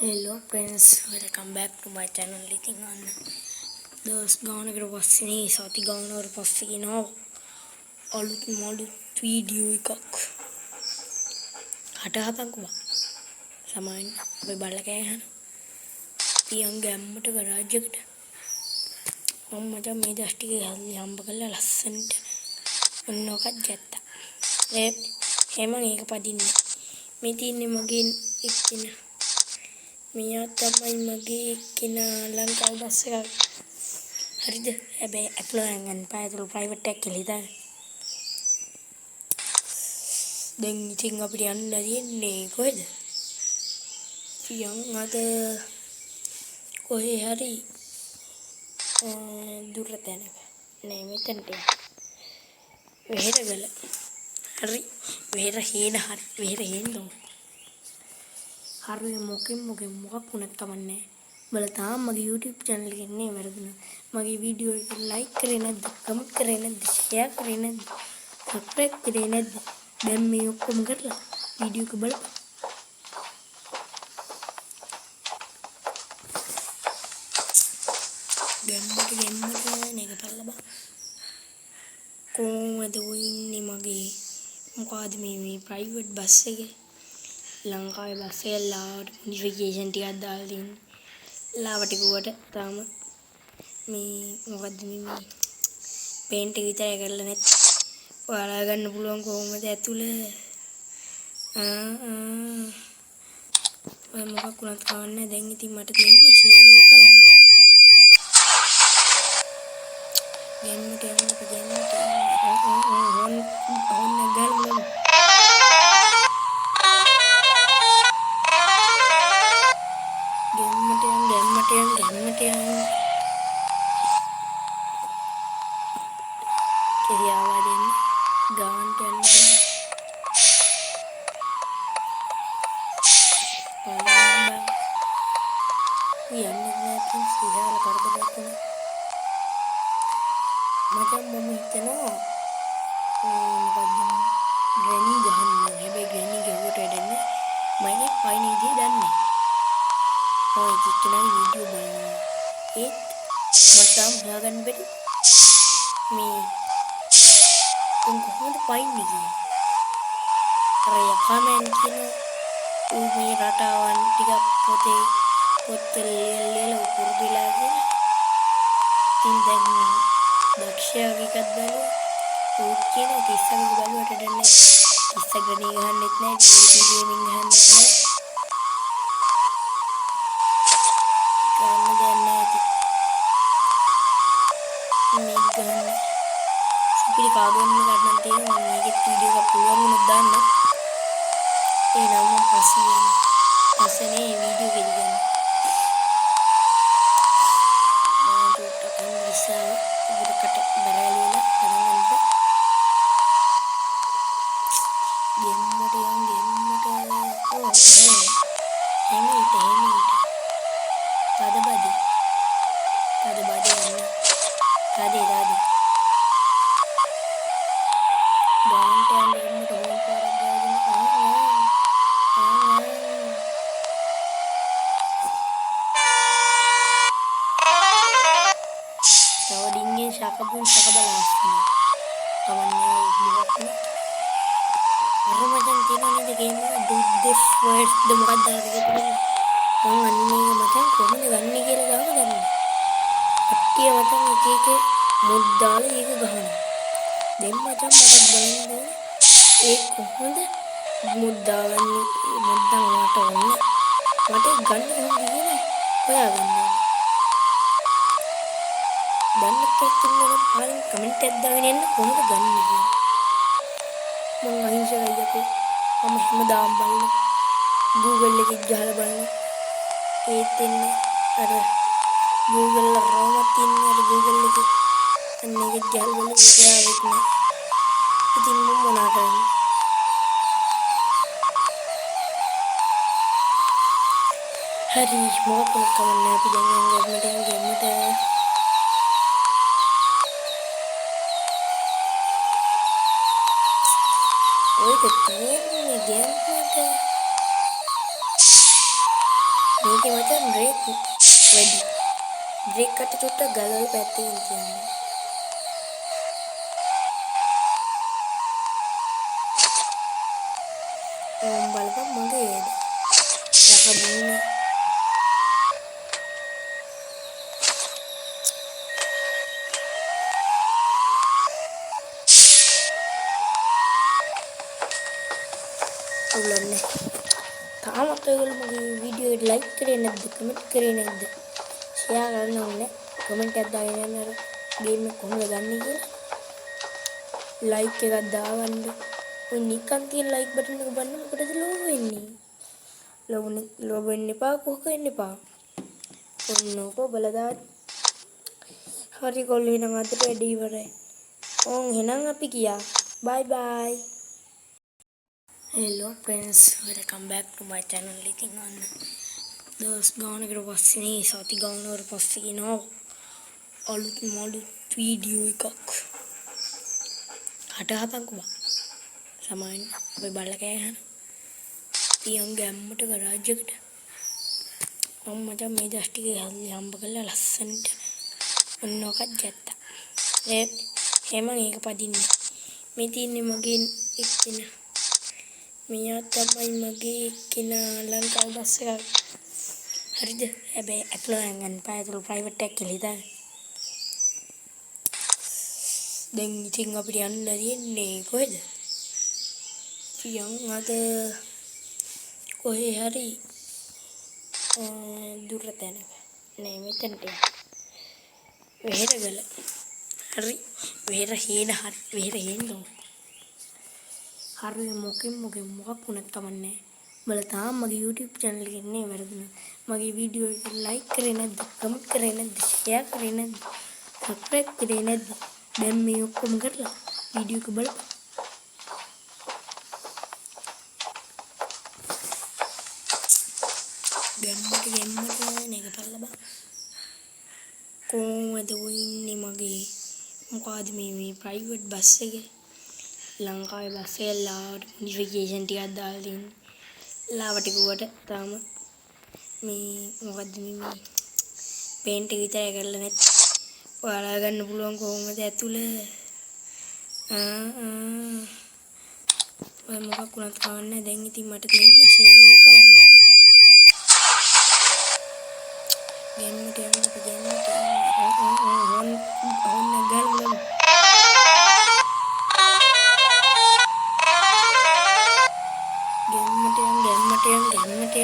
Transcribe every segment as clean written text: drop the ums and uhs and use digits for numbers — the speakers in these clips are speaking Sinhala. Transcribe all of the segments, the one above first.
Hello friends, welcome back to my channel. ඉතින් අන්න දවස් ගානකට පස්සේ නේ සති ගානකට පස්සේ කියනවා අලුත් වීඩියෝ එකක් හටහපන්කෝ බා සමාවෙන්න අපි බලලා කෑහන පියන් ගැම්මට ගරාජ් එකට මම මචං මේ දස් ටික හම්බ කරලා ලස්සනට ඔන්නෝකක් ගත්තා එහෙම මේක පදින්නේ මේ තියන්නේ මගේ එක්කින මෙයා තමයි මගේ එක්කෙනා ලංකාවේ බස් එකක් හරිද හැබැයි ඇතුළෙන් ගන්න පායතුළු ප්‍රයිවට් එකක් කියලා හිතාගෙන දැන් ඉතින් අපිට යන්න තියෙන්නේ කොහෙද පියන් අද කොහේ හරි දුර තැනක නෑ මෙතනට වෙහෙරගල හරි වෙහෙර හේන හරි වෙහෙර හේන්න හරි මොකක් වුණත් කමන්නේ බලලා තාම මගේ YouTube channel එක ඉන්නේ වැරදුනා මගේ වීඩියෝ එක like කරේ නැද්ද කමෙන්ට් කරේ නැද්ද share කරේ නැද්ද subscribe කරේ නැද්ද දැන් මේ ඔක්කොම කරලා වීඩියෝ එක බලන්න ගැම්මට නේද බලලා බා කොහමද ඉන්නේ මගේ මොකද මේ private බස් එකේ ලංකාවේ බස් එක ලාවට මොඩිෆිකේෂන් ටිකක් දාලා තියෙන්නේ ලාවට කිව්වට තාම මේ මොකද්ද මේ පේන්ට් එක විතරයි කරලා නැත්තේ ඔයාලා ගන්න පුළුවන් කොහොමද ඇතුළේ ඔය මොකක් වුණත් කවන්නේ දැන් ඉතින් මට තියෙන්නේ ෂේප් කරන්න ගැම්මට හොන්න ගල්ලම ගැම්මට කිරියාවා දෙන්න ගාන්ට යන්න යන්නේ නැත්නම් සිහාල කරදරයක් වෙනවා මචං මම හිතනවා මොකද්ද ග්‍රැනි ගහන්න හැබැයි ග්‍රැනි ගහුවට වැඩන්නේ මම පයින් විදිය දන්නේ ඔය කිච්චනයි වීඩියෝ බලනවා ඒත් මට තාම හොයාගන්න බැරි මේ කොහොමද පයින්නේ කියන්නේ අර යකමෙන් කියන මේ රටාවන් ටිකක් පොතේ ලියලා පුරුදුලා කියලා ඉතින් දැන් දක්ෂයාගේ එකක් බලුවා ඌත් කියන තිස්සගේ බලුවට දෙන්නේ තිස්ස ගණේ ගහන්නෙත් නෑ ගේමින් ගහන්නෙත් නෑ කරන්න දෙයක් නෑ ඉතින් මේ ගන්න සුපිරි කාගෙන් ගන්න තියෙනවා මම මේකේ වීඩියෝ එකක් පුළුවන් වුණොත් දාන්න ඒ නම් මම පස්සේ වීඩියෝ එක ගන්න මම ටොට් එකෙන් ඉස්සර ඉවරකට බරවලිලා ගන්නන්ට ගෙම්මට හෙමීට තදබදි යන්න රාදේ ගාන්ට යන්න ගෙම්මට හොල් පාරක් ගාගෙන තව ඩිංගේ ශකබලාස්න කවන්නේ මොකක්ද අර මචං කියනවා නේද ගේම් එක do this first ද මොකක්ද අරගෙන මම අන්නේ මචං කොහොමද ගන්නේ කියලා ගාම දන්නේ අට්ටිය මචං එක මුත් දාලා ඒක ගහනවා දැන් මචං මට බලන්න ඒ කොහොමද මුත් දාගන්නේ මුද්දන් වට ඕන මට ගන්න කොහොමද කියලා හොයාගන්න දැන් කිව්වනම් පාලින් කමෙන්ට් එකක් දාගෙන එන්න කොහොමද ගන්න කියලා මම අහිංසකයි යකෝ මම හැමදාම බලන Google එකේ ගහලා බලන ඒත් එන්නේ අර Google රවුමක් තියන්නේ අර Google එකේ අන්න ඒක ගහලා බලන විදියාවක් නෑ ඉතින් මම මොනා කරන්නේ හරි මොකක් කමන්නේ අපි දැන් ගෙම්මට ඔය දෙන්නේ ගැම්මට මේකේ මචං බ්‍රේක් වැඩි. බ්‍රේක් කට චුට්ටක් ගලවලා පැත්තකින් තියන්න. බලපන් මගේ යකඩුනේ. අවුලන්නේ. තාමත් ඔයගොල්ලෝ මගේ වීඩියෝ එක ලයික් කරේ නැද්ද? කමෙන්ට් කරේ නැද්ද? ෂෙයා කරන්න ඕනේ. කමෙන්ට් එකක් දාගෙන යන්න අර ගේම් එක කොහොමද ගන්නේ කියලා. ලයික් එකක් දාගන්න. ඔය නිකන් තියෙන ලයික් බටන් එක බලන්න මොකටද ලෝ වෙන්නේ? ලෝ වෙන්න එපා කොහොක වෙන්න එපා. ඔන්නකෝ බලදා. හරි කොල්ලෝ එහෙනම් අදට වැඩ ඉවරයි. ඕන් එහෙනම් අපි ගියා. බයි බයි. Hello friends, welcome back to my channel. ඉතින් අන්න දවස් ගානකට පස්සේ නේ සති ගානකට පස්සේ කියනවා අලුත් වීඩියෝ එකක්. හටහපන්කෝ බා. සමාන අපි බලලා කෑහන. තියන් ගැම්මට ගරාජ් එකට. මම මචං මේ ජස්ට් එකේ හම්බ කරලා ලස්සනට ඔන්නෝකක් ගත්තා. එහෙම මේක පදින්නේ. මේ තියන්නේ මගේ එක්කෙනා. මෙයා තමයි මගේ එක්කෙනා ලංකාවේ බස් එකක්. හරිද? හැබැයි ඇතුළෙන් ගන්න එපා. ඇතුළ ප්‍රයිවට් එකක් කියලා හිතන්න. දැන් ඉතින් අපිට යන්න තියෙන්නේ කොහෙද? පියන් අද කොහේ හරි දුර තැනක. නෑ මෙතනට. වෙහෙරගල. හරි. වෙහෙර හේන දෝ. හරි මොකක් වුණත් කමන්නේ. බලලා තාම මගේ YouTube channel එකේ නේ වැරදුනා. මගේ වීඩියෝ එක like කරේ නැද්ද? කමෙන්ට් කරේ නැද්ද? share කරේ නැද්ද? subscribe කරේ නැද්ද? දැන් මේ ඔක්කොම කරලා වීඩියෝ එක බලන්න. ගැම්මට නේක බලලා බා. කොහමද වෙන්නේ මගේ මොකද මේ ප්‍රයිවට් බස් එකේ ලංකාවේ බස් එක ලාවට මොඩිෆිකේෂන් ටිකක් දාලා තියෙන්නේ. ලාවට කිව්වට තාම මේ මොකද්ද මේ පේන්ට් එක විතරයි කරලා නැත්. ඔයාලා ගන්න පුළුවන් කොහොමද ඇතුළේ ඔය මොකක් වුණත් කවන්නේ. දැන් ඉතින් මට තියෙන්නේ ෂේප් යන්න. ගැම්මට ඕන්න ගල්වල ගැම්මට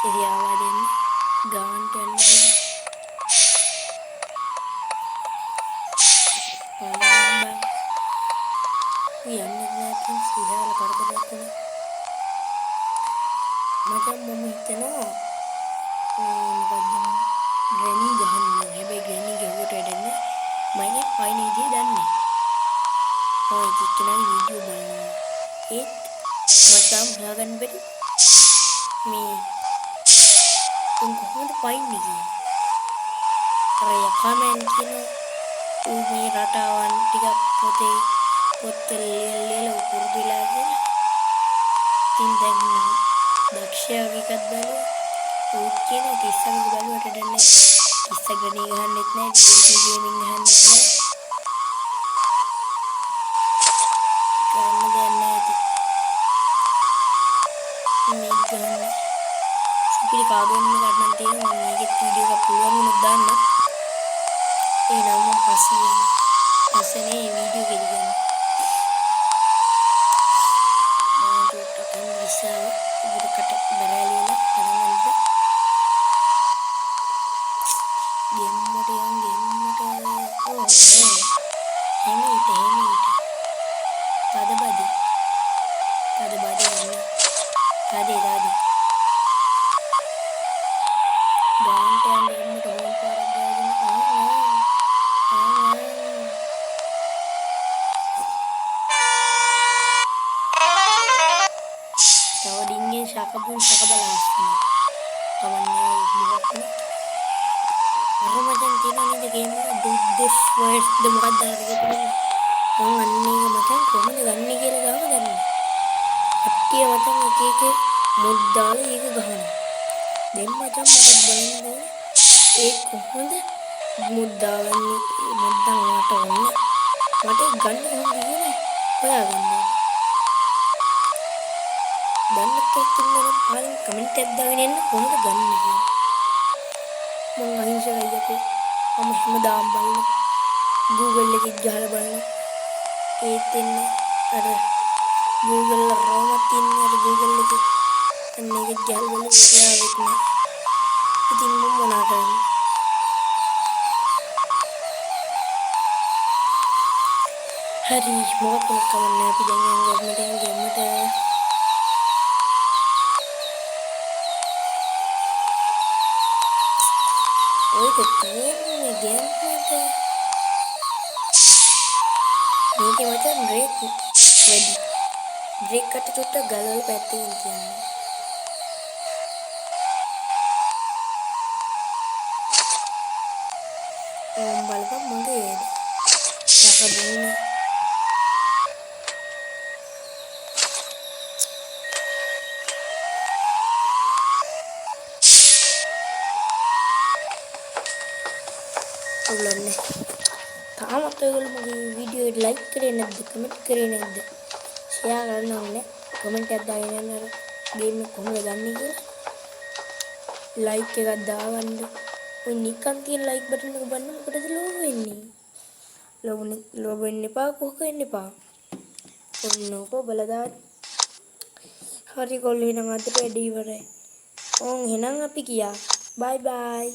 කිරියාවා දෙන්න ගාන්ට යන්න යන්නේ නැත්නම් සිහාල කරදරයක් වෙනවා. මචං මම හිතනවා මොකද්ද ග්‍රැනි ගහන්න. හැබැයි ග්‍රැනි ගහුවට වැඩන්නේ මම පයින් ඉදී දන්නේ. ඔය කික්කනයි වීඩියෝ බලනවා. ඒත් මටම හොයාගන්න බැරි මේ උන් කොහොමද පයින්නේ කියන්නේ. අර යකමෙන් කියන මේ රටාවන් ටිකක් පොතේ ලියලා පුරුදුලා කියලා. ඉතින් දැන් දක්ෂයාගේ එකක් බලුවා. ඌත් කියන තිස්සම බලුවට දැන්නේ තිස්ස ගණේ ගහන්නෙත් නෑ. ගේම් ගේමින් ගහන්නෙත් නෑ. කරන්න දෙයක් නෑ ඉතින්. මේ ගන්න සුපිරි කාගෙන් ගන්න තියෙනවා. මේකෙත් වීඩියෝ එකක් පුළුවන් වුණොත් දාන්න. ඒ නම් මම පස්සේ මේ වීඩියෝ එක දිගන්න. මම ටොට් එකෙන් විශ්ාව ඉදිරියට බරාලියලා කරගන්නද. ගෙම්මට හෙමීට තදබදි යන්න. තදේ ගාන්ට යන්න ගෙම්මට හොන් පාරක් ගාගෙන තවඩින්ගේ ශකබලාස්න කවන්නේ මොකක්ද අර මචං කියනවා නේද ගේම් එක dude this first ද මොකක්ද අර කියලා මම අන්නේ මචං කොහොමද ගන්නේ කියලා ගාව දන්නේ කට්ටිය මචං එක එක මුත් දාලා ඒක ගහනවා. දැන් මචං මට බලන්න ඒ කොහොමද මුත් දාගන්නේ? මුත් දාන්නට ඕනේ. මට ගන්න කොහොමද කියලා හොයාගන්න ඕනේ. දැන් ඉතින් පාලින් කමෙන්ට් එකක් දාගෙන එන්න කොහොමද ගන්න කියලා. මං අහිංසකයි යකෝ. මම හැමදාම බලන Google එකේ ගහලා බලන ඒත් එන්නේ අර Google රෝමත් තියන්නේ අර Google එකේ අන්න ඒක ගහලා බලුවා එයාවෙත් නෑ. ඉතින් මම මොනා කරන්නේ? හරි මොකක් කමන්නේ අපි දැන් ගමට ඔය තේරෙන්නේ ගෑම්මට මේකේ මචං බ්‍රේක් වැඩි. බ්‍රේක් කට චුට්ටක් ගලවලා පැත්තකින් තියන්න. බලපන් මගේ යකදුන්නේ ඔයගොල්ලෝ තාමත් ඔයගොල්ලෝ මගේ වීඩියෝ එක ලයික් කරේ නැද්ද? කමෙන්ට් කරේ නැද්ද? ෂෙයා කරන්න ඕනේ. කමෙන්ට් එකක් දාගෙන යන්න අර ගේම් එක කොහොමද ගන්නේ කියලා. ලයික් එකක් දාගන්න. ඔය නිකන් තියෙන ලයික් බටන් එක බලන්න මොකටද ලෝභ වෙන්නේ? ලෝභ වෙන්න එපා, කොහොක වෙන්න එපා. ඔන්නකෝ බලදා. හරි කොල්ලෝ එහෙනම් අදට වැඩි ඉවරයි. ඕන් එහෙනම් අපි ගියා. බයි බයි.